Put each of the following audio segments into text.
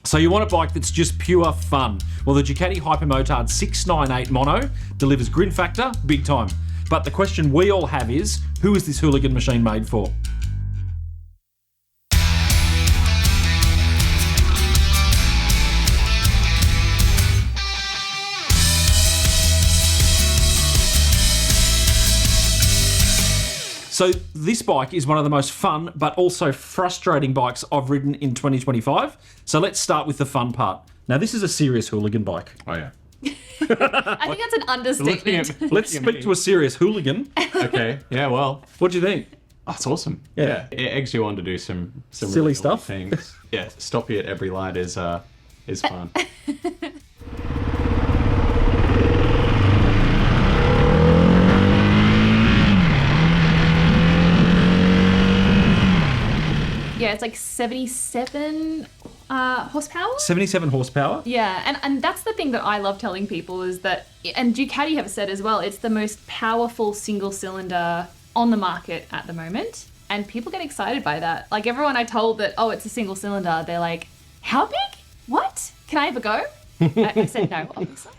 So you want a bike that's just pure fun? Well, the Ducati HyperMotard 698 Mono delivers Grin Factor big time. But the question we all have is, who is this Hooligan machine made for? So this bike is one of the most fun but also frustrating bikes I've ridden in 2025. So let's start with the fun part. Now this is a serious Hooligan bike. Oh yeah. I think that's an understatement. Let's speak to a serious Hooligan. Okay. Yeah. Well, What do you think? oh, it's awesome. Yeah. It eggs you on to do some Silly really stuff. things. Yeah. Stop you at every light is fun. Yeah, it's like 77 horsepower. 77 horsepower. Yeah, and that's the thing that I love telling people is that, and Ducati have said as well, it's the most powerful single cylinder on the market at the moment. And people get excited by that. Like everyone I told that, oh, it's a single cylinder, they're like, how big? What? Can I ever go? I said no, obviously.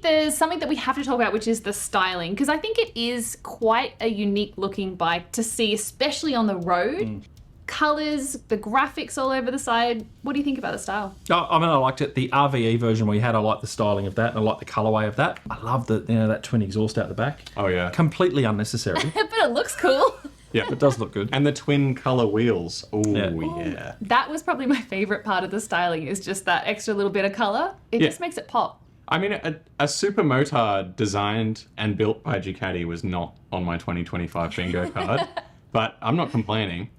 There's something that we have to talk about, which is the styling, because I think it is quite a unique looking bike to see, especially on the road. Colours, the graphics all over the side. What do you think about the style? Oh, I mean, I liked it. The RVE version we had, I like the styling of that, and I like the colourway of that. I love that twin exhaust out the back. Oh yeah. Completely unnecessary. But it looks cool. Yeah. It does look good. And the twin color wheels. Oh yeah. That was probably my favourite part of the styling, is just that extra little bit of colour. It just makes it pop. I mean, a super motard designed and built by Ducati was not on my 2025 bingo card, but I'm not complaining.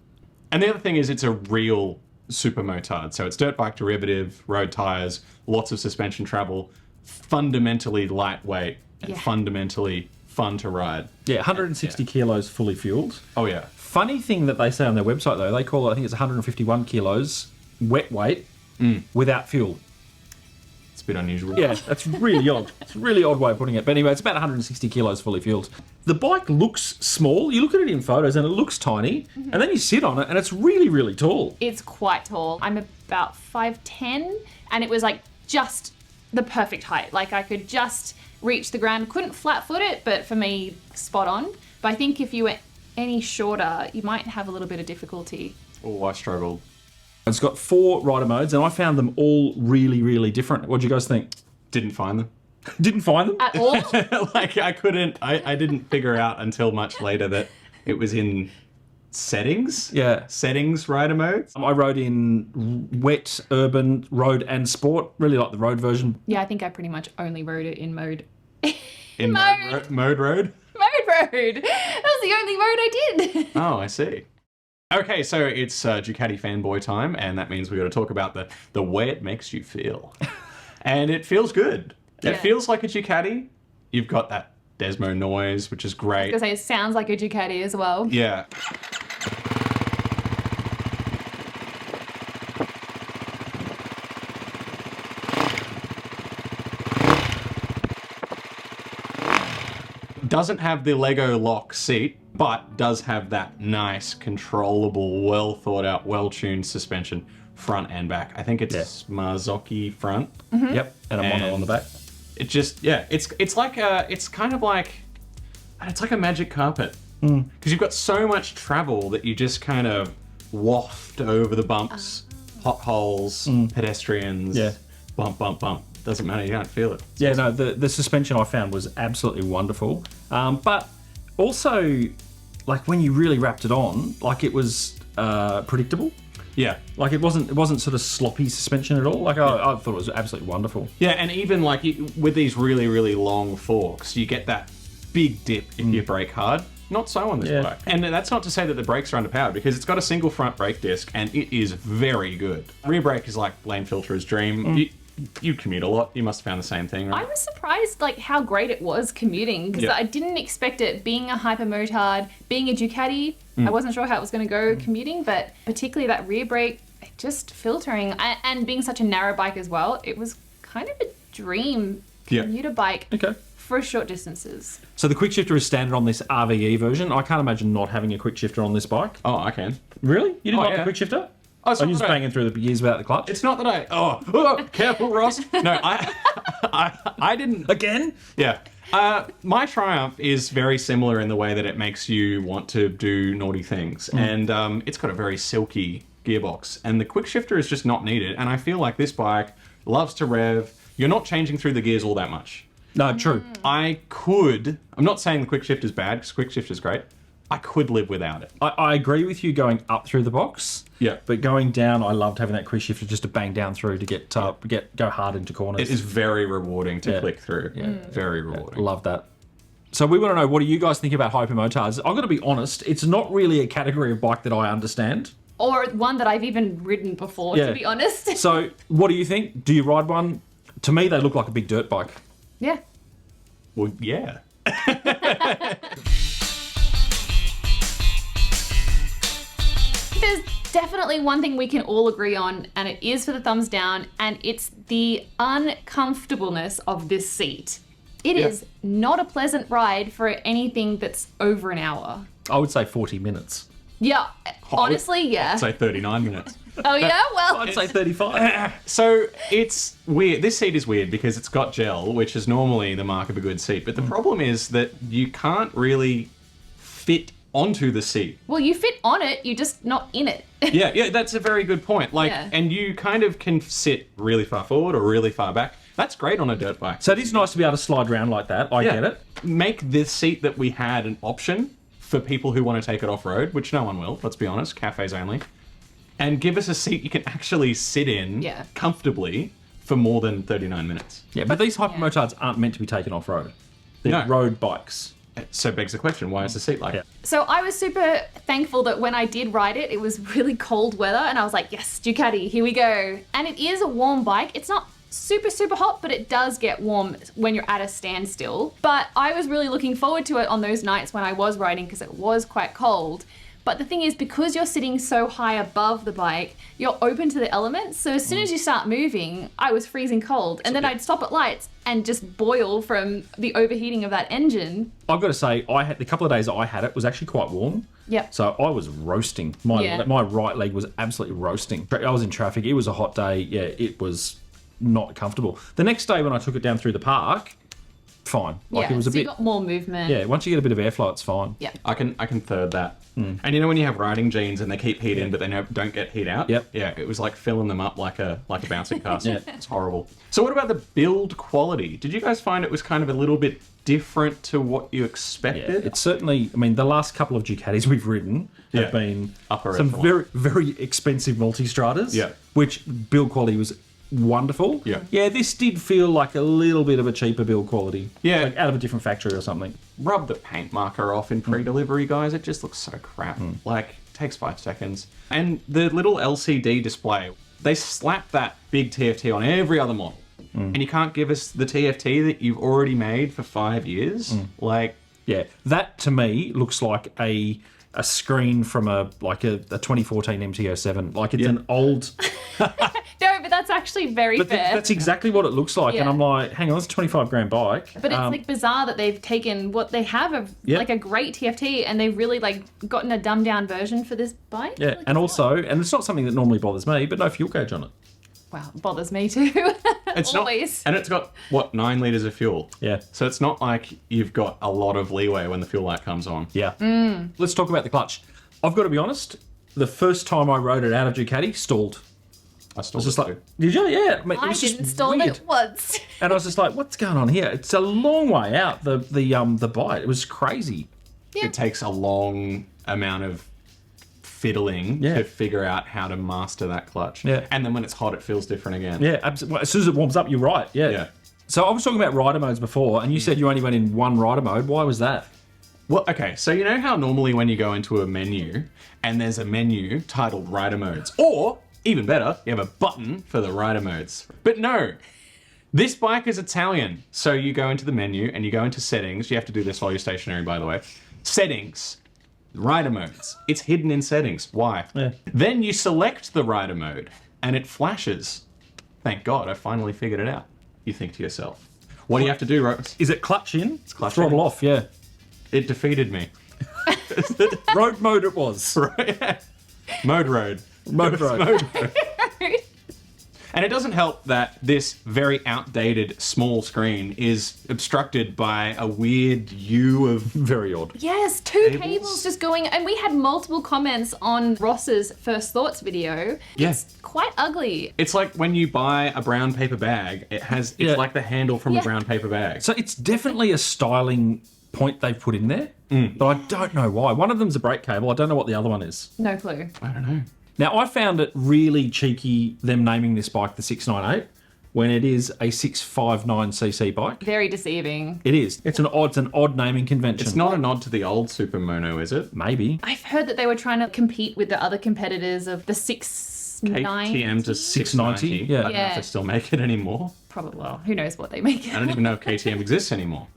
And the other thing is it's a real super motard. So it's dirt bike derivative, road tires, lots of suspension travel, fundamentally lightweight and fundamentally fun to ride. Yeah, 160 kilos fully fueled. Oh yeah. Funny thing that they say on their website though, they call it, I think it's 151 kilos wet weight without fuel. It's a bit unusual. Yeah, that's really odd. It's a really odd way of putting it. But anyway, it's about 160 kilos fully fueled. The bike looks small. You look at it in photos and it looks tiny. And then you sit on it and it's really, really tall. It's quite tall. I'm about 5'10", and it was like just the perfect height. Like I could just reach the ground. Couldn't flat foot it, but for me, spot on. But I think if you were any shorter, you might have a little bit of difficulty. Oh, I struggled. It's got 4 rider modes and I found them all really, really different. What do you guys think? Didn't find them. Didn't find them? At all? Like I didn't figure out until much later that it was in settings. Yeah. Settings rider modes. I rode in wet, urban, road and sport. Really like the road version. Yeah, I think I pretty much only rode it in mode. In mode road? Mode road. That was the only mode I did. Oh, I see. Okay, so it's Ducati fanboy time, and that means we got to talk about the way it makes you feel. And it feels good. Yeah. It feels like a Ducati. You've got that Desmo noise, which is great. I was gonna say, it sounds like a Ducati as well. Yeah. Doesn't have the Lego lock seat, but does have that nice, controllable, well thought out, well tuned suspension front and back. I think it's Marzocchi front. Yep, and a mono on the back. It just, yeah, it's like it's kind of like, it's like a magic carpet. Because you've got so much travel that you just kind of waft over the bumps, potholes, pedestrians, bump, bump, bump. Doesn't matter, you can't feel it. Yeah, no, the suspension I found was absolutely wonderful. But also, like when you really wrapped it on, like it was predictable. Yeah. Like it wasn't sort of sloppy suspension at all. Like I thought it was absolutely wonderful. Yeah, and even like with these really, really long forks, you get that big dip if you brake hard. Not so on this bike. And that's not to say that the brakes are underpowered, because it's got a single front brake disc and it is very good. Rear brake is like lane filterer's dream. You commute a lot. You must have found the same thing, right? I was surprised like how great it was commuting, because I didn't expect it. Being a hypermotard, being a Ducati, I wasn't sure how it was going to go commuting, but particularly that rear brake, just filtering, and being such a narrow bike as well, it was kind of a dream commuter bike for short distances. So the quick shifter is standard on this RVE version. I can't imagine not having a quick shifter on this bike. Oh, I can. Really? You didn't like the yeah. quick shifter? Oh, it's Are not you just that banging through the gears without the clutch? It's not that careful, Ross. No, I didn't. Again? Yeah. My Triumph is very similar in the way that it makes you want to do naughty things. And it's got a very silky gearbox. And the quick shifter is just not needed. And I feel like this bike loves to rev. You're not changing through the gears all that much. No, true. I'm not saying the quick shift is bad, because quick shift is great. I could live without it. I agree with you going up through the box. Yeah. But going down, I loved having that quick shifter just to bang down through to go hard into corners. It is very rewarding to click through. Yeah. Very rewarding. Love that. So we want to know, what do you guys think about hypermotards? I've got to be honest, it's not really a category of bike that I understand. Or one that I've even ridden before, Yeah. to be honest. So what do you think? Do you ride one? To me, they look like a big dirt bike. Yeah. Well, yeah. There's definitely one thing we can all agree on, and it is for the thumbs down, and it's the uncomfortableness of this seat. It is not a pleasant ride for anything that's over an hour. I would say 40 minutes. Yeah, honestly, yeah. Say 39 minutes. Oh yeah, well, I'd say 35. So it's weird. This seat is weird because it's got gel, which is normally the mark of a good seat. But the problem is that you can't really fit onto the seat. well, you fit on it, you're just not in it. Yeah, that's a very good point. Like, Yeah. and you kind of can sit really far forward or really far back. That's great on a dirt bike. So it is nice to be able to slide around like that. I get it. Make this seat that we had an option for people who want to take it off-road, which no one will, let's be honest, cafes only. And give us a seat you can actually sit in comfortably for more than 39 minutes. Yeah, but these hypermotards aren't meant to be taken off-road. They're No. road bikes. So begs the question, why is the seat like Yeah. So I was super thankful that when I did ride it, it was really cold weather, and I was like, yes, Ducati, here we go. And it is a warm bike. It's not super hot, but it does get warm when you're at a standstill. But I was really looking forward to it on those nights when I was riding, because it was quite cold. But the thing is, because you're sitting so high above the bike, you're open to the elements. So as soon as you start moving, I was freezing cold. And then I'd stop at lights and just boil from the overheating of that engine. I've got to say, the couple of days I had it was actually quite warm. Yep. So I was roasting. My right leg was absolutely roasting. I was in traffic. It was a hot day. Yeah, it was not comfortable. The next day when I took it down through the park, fine. Like, it was a so bit. you got more movement. Yeah, once you get a bit of airflow, it's fine. Yeah. I can third that. And you know when you have riding jeans and they keep heat in but they don't get heat out? Yep. Yeah, it was like filling them up like a bouncing castle. Yeah. It's horrible. So what about the build quality? Did you guys find it was kind of a little bit different to what you Yeah, expected? it's certainly. I mean, the last couple of Ducatis we've ridden have been Upper some echelon. very expensive multistradas. Yeah. Which build quality was wonderful. Yeah. Yeah, this did feel like a little bit of a cheaper build quality. Yeah. Like out of a different factory or something. Rub the paint marker off in pre-delivery, guys. It just looks so crap. Like, takes 5 seconds. And the little LCD display, they slap that big TFT on every other model. And you can't give us the TFT that you've already made for 5 years. Like, Yeah, that to me looks like a screen from a 2014 MT-07. Like it's an old. No, but that's actually very But fair. that's exactly what it looks like, and Yeah. I'm like, hang on, that's a 25 grand bike. But it's like bizarre that they've taken what they have of like a great TFT and they've really like gotten a dumbed down version for this bike. Yeah, Like, and also, and it's not something that normally bothers me, but no fuel gauge on it. wow, it bothers me too. it's Always. not. And it's got, 9 litres of fuel? Yeah. So it's not like you've got a lot of leeway when the fuel light comes on. Yeah. Let's talk about the clutch. I've got to be honest, the first time I rode it out of Ducati, stalled. I still It's just like, did you? Yeah. I mean, it I was just didn't stall weird. it once. And I was just like, what's going on here? It's a long way out, the bite. It was crazy. It takes a long amount of fiddling to figure out how to master that clutch. Yeah. And then when it's hot, it feels different again. Yeah, absolutely. As soon as it warms up, you're right. Yeah. Yeah. So I was talking about rider modes before, and you said you only went in one rider mode. Why was that? Well, okay, so you know how normally when you go into a menu and there's a menu titled rider modes, or even better, you have a button for the rider modes. But no, this bike is Italian. So you go into the menu and you go into settings. You have to do this while you're stationary, by the way. Settings, rider modes. It's hidden in settings. Why? Yeah. Then you select the rider mode and it flashes. Thank God, I finally figured it out. You think to yourself, what do you have to do, Rose? Is it clutch in? It's clutch throttle in. off, yeah. It defeated me. Road mode it was. Right? Mode road. Motard. And it doesn't help that this very outdated small screen is obstructed by a weird U of... Very odd. Yes, two cables just going, and we had multiple comments on Ross's First Thoughts video. Yeah. It's quite ugly. It's like when you buy a brown paper bag, it's like the handle from a brown paper bag. So it's definitely a styling point they've put in there, but I don't know why. One of them's a brake cable. I don't know what the other one is. No clue. I don't know. Now, I found it really cheeky, them naming this bike the 698, when it is a 659cc bike. Very deceiving. It is. It's an odd naming convention. It's not a nod to the old Super Mono, is it? Maybe. I've heard that they were trying to compete with the other competitors of the 690. KTM to 690. Yeah. I don't know if they still make it anymore. Probably. Well, who knows what they make. I don't even know if KTM exists anymore.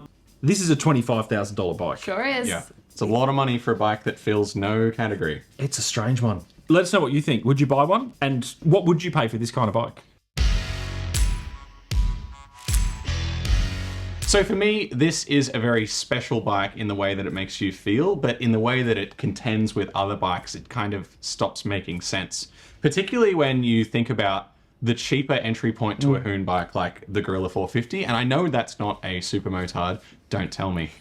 This is a $25,000 bike. Sure is. Yeah. It's a lot of money for a bike that fills no category. It's a strange one. Let us know what you think. Would you buy one? And what would you pay for this kind of bike? So for me, this is a very special bike in the way that it makes you feel, but in the way that it contends with other bikes, it kind of stops making sense. Particularly when you think about the cheaper entry point to a Hoon bike like the Gorilla 450, and I know that's not a Super Motard, don't tell me.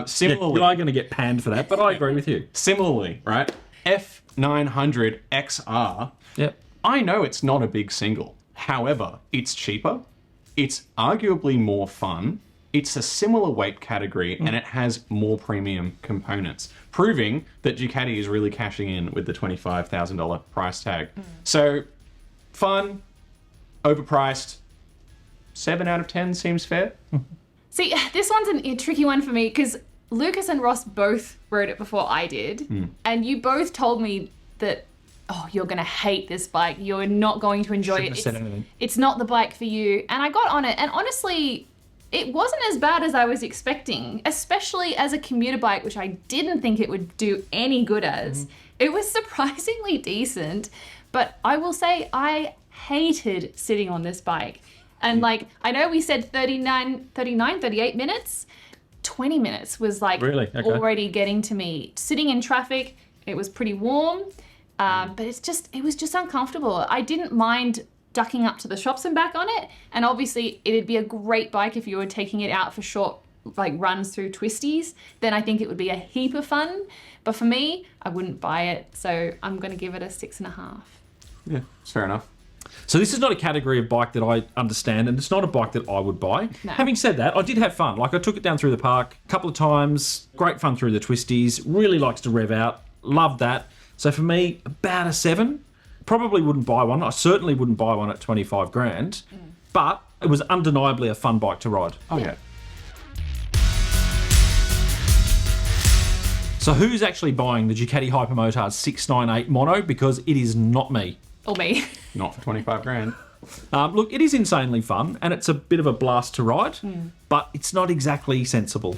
Similarly, You are going to get panned for that, but I agree with you. Similarly, right? F900 XR. Yep. I know it's not a big single. However, it's cheaper. It's arguably more fun. It's a similar weight category and it has more premium components, proving that Ducati is really cashing in with the $25,000 price tag. So, fun, overpriced, 7 out of 10 seems fair. See, this one's a tricky one for me because Lucas and Ross both rode it before I did, and you both told me that, oh, you're going to hate this bike. You're not going to enjoy Shouldn't it. have said anything. It's not the bike for you. And I got on it, and honestly, it wasn't as bad as I was expecting, especially as a commuter bike, which I didn't think it would do any good as. It was surprisingly decent, but I will say I hated sitting on this bike. And I know we said 38 minutes. 20 minutes was Really? Okay. already getting to me. Sitting in traffic, it was pretty warm, but it was just uncomfortable. I didn't mind ducking up to the shops and back on it. And obviously it'd be a great bike if you were taking it out for short runs through twisties. Then I think it would be a heap of fun. But for me, I wouldn't buy it. So I'm going to give it a 6.5. Yeah, it's fair enough. So this is not a category of bike that I understand, and it's not a bike that I would buy. No. Having said that, I did have fun. I took it down through the park a couple of times. Great fun through the twisties. Really likes to rev out. Loved that. So for me, about a 7. Probably wouldn't buy one. I certainly wouldn't buy one at 25 grand. But it was undeniably a fun bike to ride. Oh, yeah. So who's actually buying the Ducati HyperMotard 698 Mono? Because it is not me. Or me. Not for 25 grand. Look, it is insanely fun, and it's a bit of a blast to ride, but it's not exactly sensible.